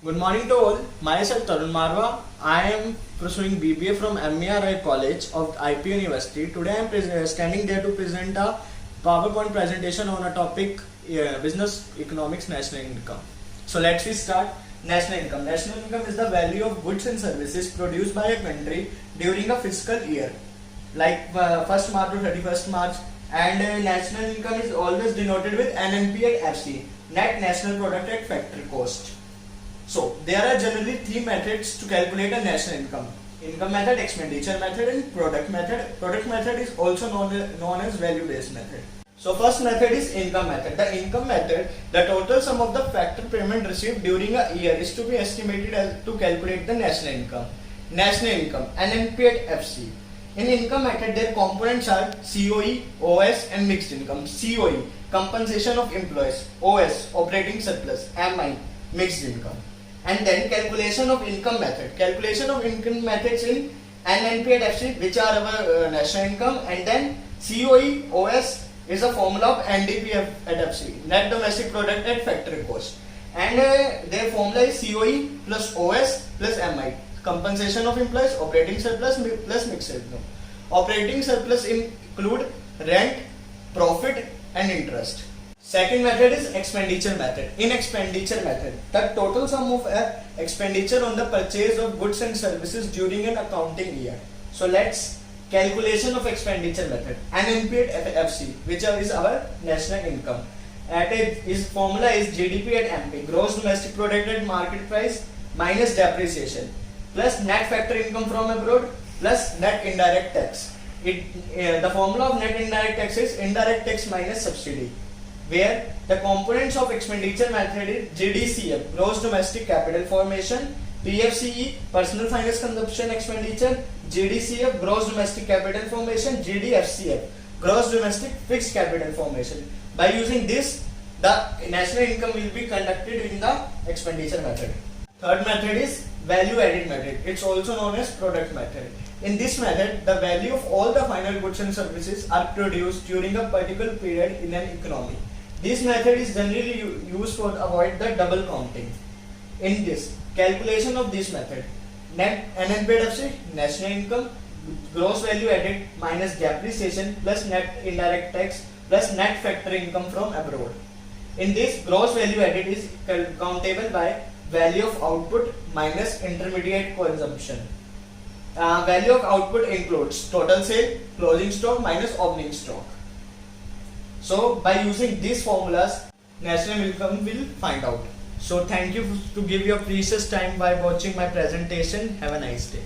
Good morning to all. Myself Tarun Marwa. I am pursuing BBA from MERI College of IP University. Today I am standing there to present a PowerPoint presentation on a topic business economics national income. So let's start. National income. National income is the value of goods and services produced by a country during a fiscal year, like 1st March to 31st March. And national income is always denoted with NNP and FC, net national product at factory cost. So there are generally three methods to calculate a national income: income method, expenditure method, and product method. Product method is also known as value based method. So first method is income method. The income method, the total sum of the factor payment received during a year is to be estimated as to calculate the national income. National income, NNP at FC. In income method, their components are COE, OS, and mixed income. COE, compensation of employees. OS, operating surplus. MI, mixed income. And then calculation of income method. Calculation of income methods in NNP at FC, which are our national income, and then COE, OS is a formula of NDP at FC, net domestic product at factory cost. And their formula is COE plus OS plus MI, compensation of employees, operating surplus plus mixed income. Operating surplus include rent, profit, and interest. Second method is expenditure method. In expenditure method, the total sum of expenditure on the purchase of goods and services during an accounting year. So let's calculation of expenditure method. NNP at FC, which is our national income. His formula is GDP at MP, gross domestic product at market price minus depreciation, plus net factory income from abroad, plus net indirect tax. The formula of net indirect tax is indirect tax minus subsidy, where the components of expenditure method is GDCF, gross domestic capital formation, PFCE, personal finance consumption expenditure, GDCF, gross domestic capital formation, GDFCF, gross domestic fixed capital formation. By using this, the national income will be conducted in the expenditure method. Third method is value added method. It's also known as product method. In this method, the value of all the final goods and services are produced during a particular period in an economy. This method is generally used to avoid the double counting. In this calculation of this method, net NNP national income, gross value added minus depreciation plus net indirect tax plus net factory income from abroad. In this, gross value added is countable by value of output minus intermediate consumption. Value of output includes total sale, closing stock minus opening stock. So by using these formulas, national income will find out. So thank you to give your precious time by watching my presentation. Have a nice day.